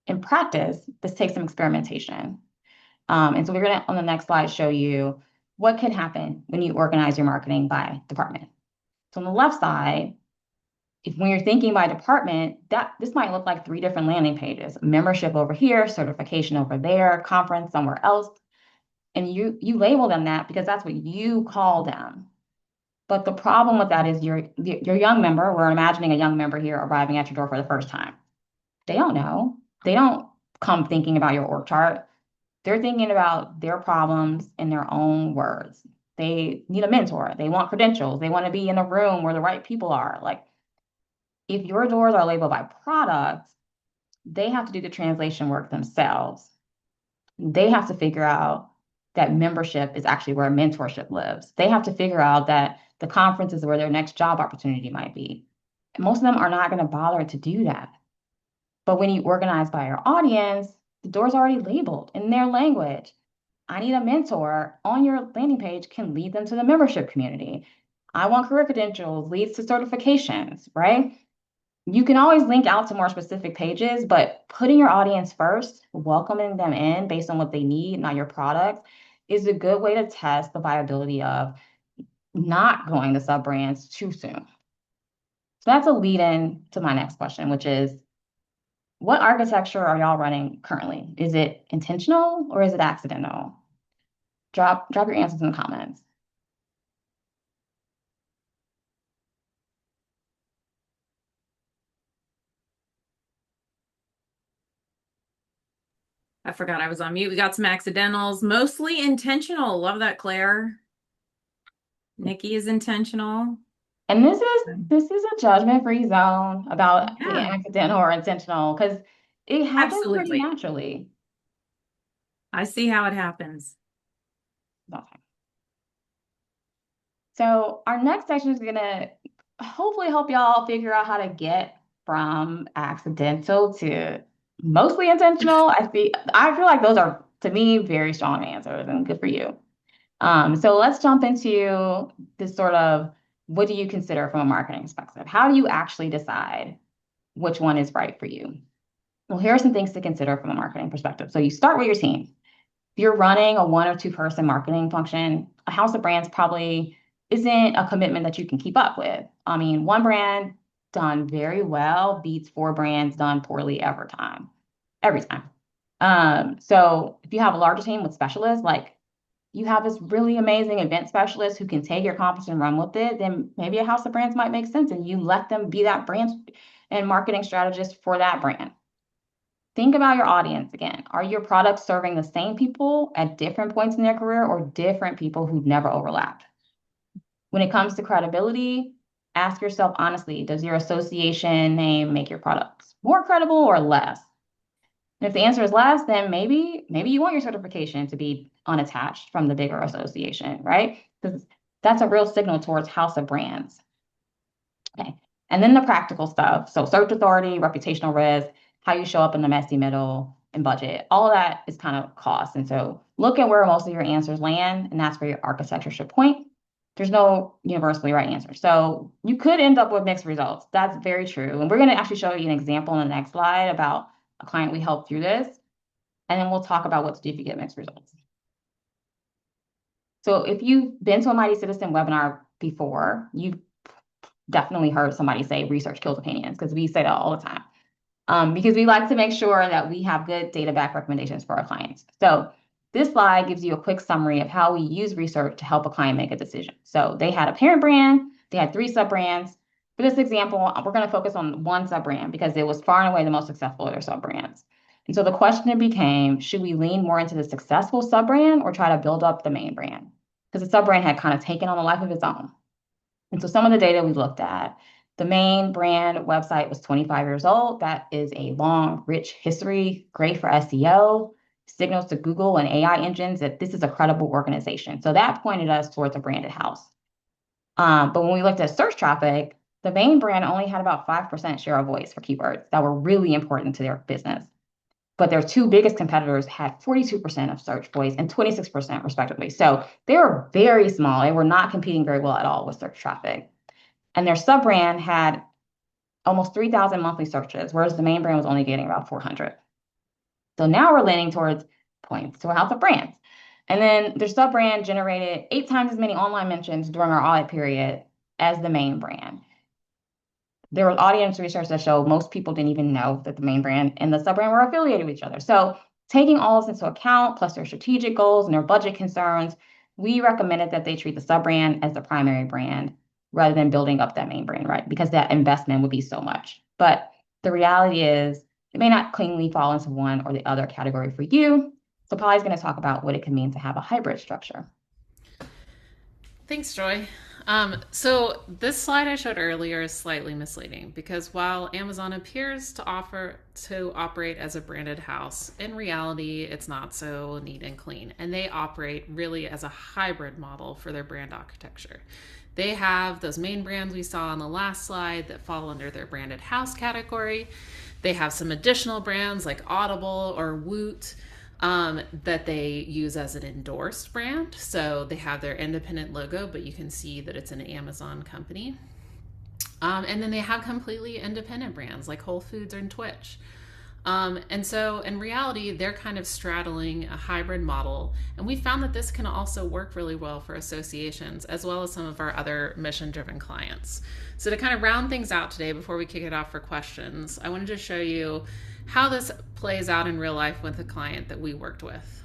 In practice, this takes some experimentation. And so we're going to, on the next slide, show you what can happen when you organize your marketing by department. So on the left side, when you're thinking by department, this might look like 3 different landing pages: membership over here, certification over there, conference somewhere else. And you label them that because that's what you call them. But the problem with that is your young member, we're imagining a young member here arriving at your door for the first time. They don't know. They don't come thinking about your org chart, they're thinking about their problems in their own words. They need a mentor. They want credentials. They want to be in a room where the right people are. Like, if your doors are labeled by products, they have to do the translation work themselves. They have to figure out that membership is actually where mentorship lives. They have to figure out that the conference is where their next job opportunity might be. And most of them are not going to bother to do that. But when you organize by your audience, the door's already labeled in their language. I need a mentor on your landing page can lead them to the membership community. I want career credentials leads to certifications, right? You can always link out to more specific pages, but putting your audience first, welcoming them in based on what they need, not your product, is a good way to test the viability of not going to sub brands too soon. So that's a lead in to my next question, which is what architecture are y'all running currently? Is it intentional or is it accidental? Drop your answers in the comments. I forgot I was on mute. We got some accidentals, mostly intentional. Love that, Claire. Nikki is intentional. And this is a judgment-free zone about being Yeah, accidental or intentional because it happens pretty absolutely. naturally. I see how it happens. Okay. So our next section is gonna hopefully help y'all figure out how to get from accidental to mostly intentional. I feel like those are, to me, very strong answers and good for you. So let's jump into this sort of what do you consider from a marketing perspective? How do you actually decide which one is right for you? Well, here are some things to consider from a marketing perspective. So you start with your team. If you're running a one or two person marketing function, a house of brands probably isn't a commitment that you can keep up with. I mean, one brand done very well beats four brands done poorly every time. So if you have a larger team with specialists, like you have this really amazing event specialist who can take your conference and run with it, then maybe a house of brands might make sense and you let them be that brand and marketing strategist for that brand. Think about your audience again. Are your products serving the same people at different points in their career or different people who've never overlapped? When it comes to credibility, ask yourself honestly, does your association name make your products more credible or less? And if the answer is less, then maybe you want your certification to be unattached from the bigger association, right? Because that's a real signal towards house of brands. Okay. And then the practical stuff. So search authority, reputational risk, how you show up in the messy middle, and budget. All of that is kind of cost. And so look at where most of your answers land, and that's where your architecture should point. There's no universally right answer. So you could end up with mixed results. That's very true. And we're going to actually show you an example in the next slide about a client we helped through this. And then we'll talk about what to do if you get mixed results. So if you've been to a Mighty Citizen webinar before, you've definitely heard somebody say research kills opinions because we say that all the time. Because we like to make sure that we have good data-backed recommendations for our clients. So this slide gives you a quick summary of how we use research to help a client make a decision. So they had a parent brand, they had three sub-brands. For this example, we're going to focus on one sub-brand because it was far and away the most successful of their sub-brands. And so the question became, should we lean more into the successful sub-brand or try to build up the main brand? Because the sub-brand had kind of taken on a life of its own. And so some of the data we looked at, the main brand website was 25 years old. That is a long, rich history, great for SEO, signals to Google and AI engines that this is a credible organization. So that pointed us towards a branded house. But when we looked at search traffic, the main brand only had about 5% share of voice for keywords that were really important to their business. But their two biggest competitors had 42% of search voice and 26% respectively. So they were very small. They were not competing very well at all with search traffic. And their sub brand had almost 3,000 monthly searches, whereas the main brand was only getting about 400. So now we're leaning towards points to a house of brands. And then their sub brand generated 8 times as many online mentions during our audit period as the main brand. There was audience research that showed most people didn't even know that the main brand and the sub brand were affiliated with each other. So taking all this into account, plus their strategic goals and their budget concerns, we recommended that they treat the sub brand as the primary brand rather than building up that main brand, right? Because that investment would be so much. But the reality is It may not cleanly fall into one or the other category for you. So Polly's going to talk about what it can mean to have a hybrid structure. Thanks, Joy. So this slide I showed earlier is slightly misleading because while Amazon appears to offer to operate as a branded house, in reality, it's not so neat and clean. And they operate really as a hybrid model for their brand architecture. They have those main brands we saw on the last slide that fall under their branded house category. They have some additional brands like Audible or Woot that they use as an endorsed brand. So they have their independent logo, but you can see that it's an Amazon company. And then they have completely independent brands like Whole Foods and Twitch. And so in reality, they're kind of straddling a hybrid model. And we found that this can also work really well for associations as well as some of our other mission driven clients. So to kind of round things out today before we kick it off for questions, I wanted to show you how this plays out in real life with a client that we worked with.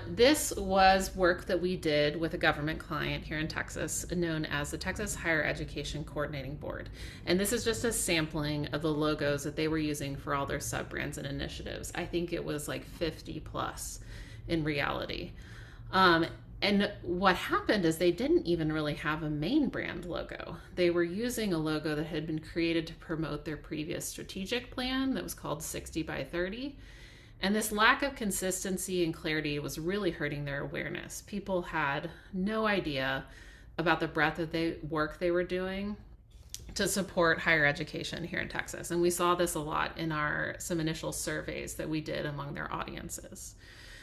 This was work that we did with a government client here in Texas known as the Texas Higher Education Coordinating Board. And this is just a sampling of the logos that they were using for all their sub-brands and initiatives. I think it was like 50 plus in reality. And what happened is they didn't even really have a main brand logo. They were using a logo that had been created to promote their previous strategic plan that was called 60 by 30. And this lack of consistency and clarity was really hurting their awareness. People had no idea about the breadth of the work they were doing to support higher education here in Texas. And we saw this a lot in some initial surveys that we did among their audiences.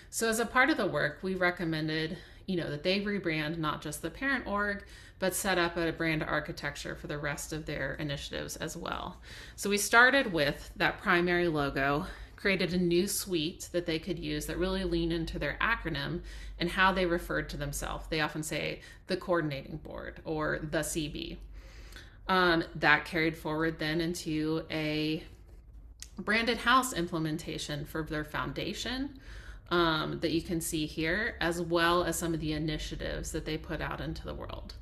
So as a part of the work, we recommended, that they rebrand not just the parent org, but set up a brand architecture for the rest of their initiatives as well. So we started with that primary logo, created a new suite that they could use that really leaned into their acronym and how they referred to themselves. They often say the coordinating board or the CB. That carried forward then into a branded house implementation for their foundation that you can see here, as well as some of the initiatives that they put out into the world.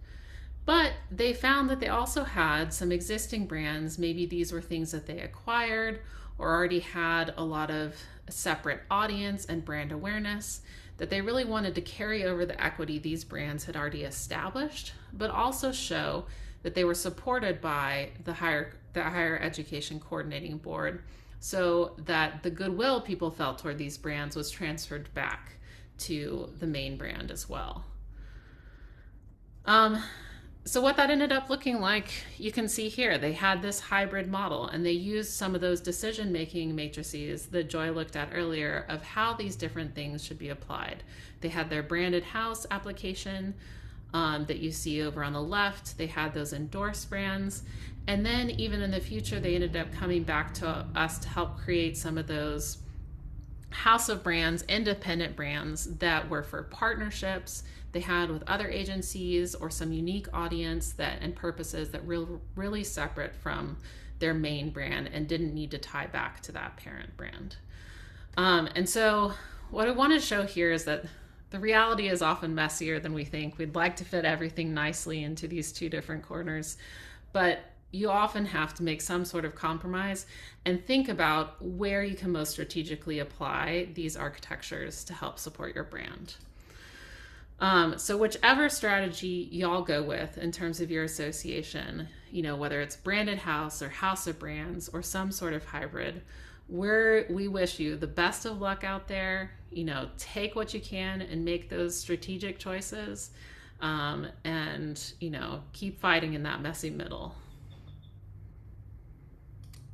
But they found that they also had some existing brands. Maybe these were things that they acquired or already had a lot of separate audience and brand awareness, that they really wanted to carry over the equity these brands had already established, but also show that they were supported by the higher education coordinating board, so that the goodwill people felt toward these brands was transferred back to the main brand as well. So what that ended up looking like, you can see here, they had this hybrid model and they used some of those decision-making matrices that Joy looked at earlier of how these different things should be applied. They had their branded house application that you see over on the left. They had those endorsed brands. And then even in the future, they ended up coming back to us to help create some of those house of brands, independent brands that were for partnerships they had with other agencies or some unique audience and purposes that really separate from their main brand and didn't need to tie back to that parent brand. And so what I want to show here is that the reality is often messier than we think. We'd like to fit everything nicely into these two different corners, but you often have to make some sort of compromise and think about where you can most strategically apply these architectures to help support your brand. So whichever strategy y'all go with in terms of your association, whether it's branded house or house of brands or some sort of hybrid, we wish you the best of luck out there. Take what you can and make those strategic choices, and keep fighting in that messy middle.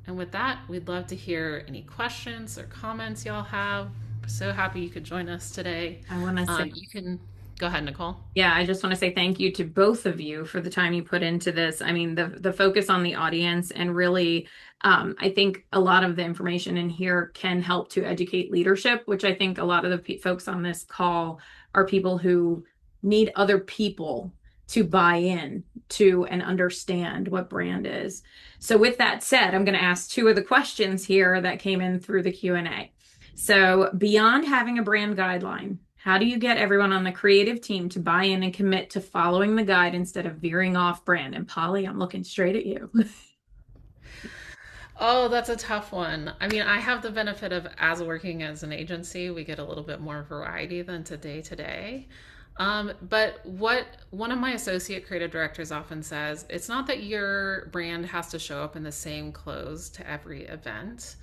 And with that, we'd love to hear any questions or comments y'all have. So happy you could join us today. I want to say, you can go ahead, Nicole. Yeah, I just want to say thank you to both of you for the time you put into this. I mean, the focus on the audience and really, I think a lot of the information in here can help to educate leadership, which I think a lot of the folks on this call are people who need other people to buy in to and understand what brand is. So with that said, I'm going to ask two of the questions here that came in through the Q&A. So beyond having a brand guideline, how do you get everyone on the creative team to buy in and commit to following the guide instead of veering off brand? And Polly, I'm looking straight at you. Oh, that's a tough one. I mean, I have the benefit of as working as an agency, we get a little bit more variety than to day. But what one of my associate creative directors often says, it's not that your brand has to show up in the same clothes to every event,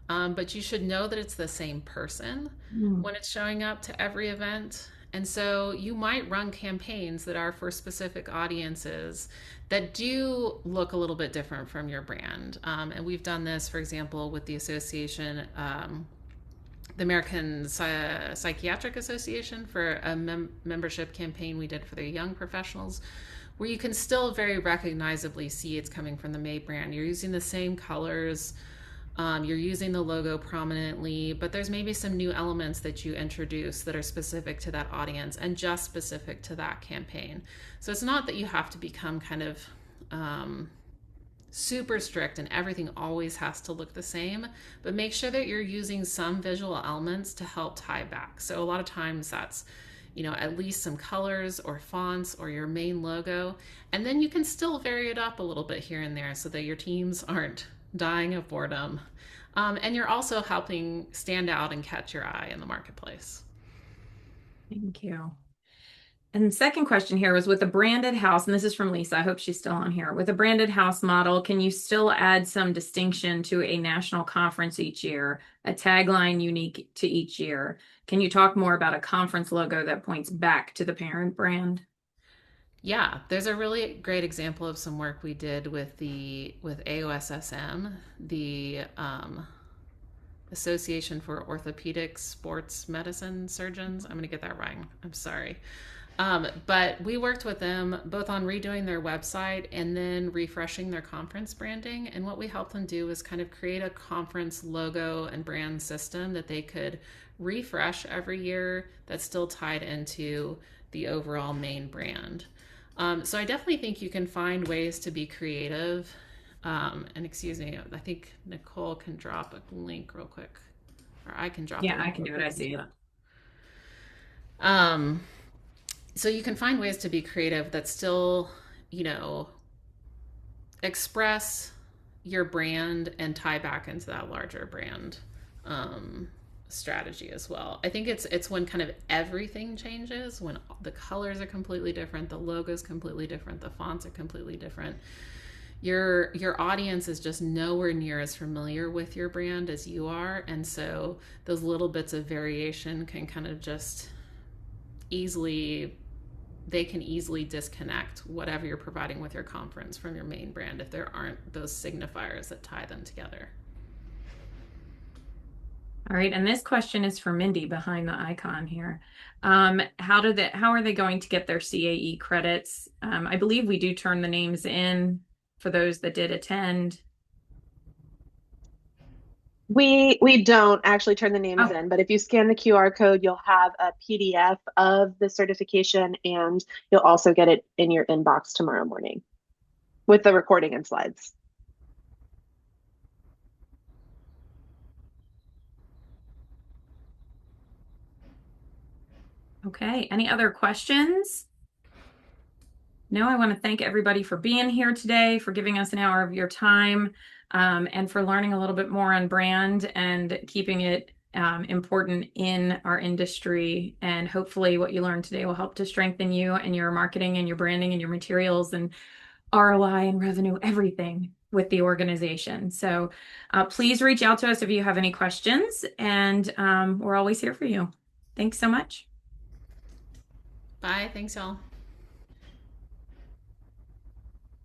but you should know that it's the same person Mm. when it's showing up to every event. And so you might run campaigns that are for specific audiences that do look a little bit different from your brand. And we've done this, for example, with the association, the American Psychiatric Association, for a membership campaign we did for their young professionals, where you can still very recognizably see it's coming from the May brand. You're using the same colors, you're using the logo prominently, but there's maybe some new elements that you introduce that are specific to that audience and just specific to that campaign. So it's not that you have to become kind of super strict and everything always has to look the same, but make sure that you're using some visual elements to help tie back. So a lot of times that's, at least some colors or fonts or your main logo. And then you can still vary it up a little bit here and there so that your teams aren't dying of boredom. And you're also helping stand out and catch your eye in the marketplace. Thank you. And the second question here was with a branded house, and this is from Lisa. I hope she's still on here. With a branded house model, can you still add some distinction to a national conference each year, a tagline unique to each year? Can you talk more about a conference logo that points back to the parent brand? Yeah, there's a really great example of some work we did with AOSSM, the Association for Orthopedic Sports Medicine Surgeons. I'm going to get that wrong. I'm sorry. But we worked with them both on redoing their website and then refreshing their conference branding. And what we helped them do was kind of create a conference logo and brand system that they could refresh every year that's still tied into the overall main brand. So I definitely think you can find ways to be creative. And excuse me, I think Nicole can drop a link real quick, or I can drop a Yeah, I link can real do it. quick I in see it. chat. Um, so you can find ways to be creative that still, you know, express your brand and tie back into that larger brand um, strategy as well. I think it's when kind of everything changes, when the colors are completely different, the logo's completely different, the fonts are completely different. Your audience is just nowhere near as familiar with your brand as you are, and so those little bits of variation can kind of just easily they can easily disconnect whatever you're providing with your conference from your main brand if there aren't those signifiers that tie them together. All right, and this question is for Mindy behind the icon here. How are they going to get their CAE credits? I believe we do turn the names in for those that did attend. We don't actually turn the names Oh, in, but if you scan the QR code, you'll have a PDF of the certification and you'll also get it in your inbox tomorrow morning with the recording and slides. okay. Any other questions? No, I want to thank everybody for being here today, for giving us an hour of your time, and for learning a little bit more on brand and keeping it important in our industry. And hopefully, what you learned today will help to strengthen you and your marketing and your branding and your materials and ROI and revenue, everything with the organization. So please reach out to us if you have any questions, and we're always here for you. Thanks so much. Bye. Thanks, y'all.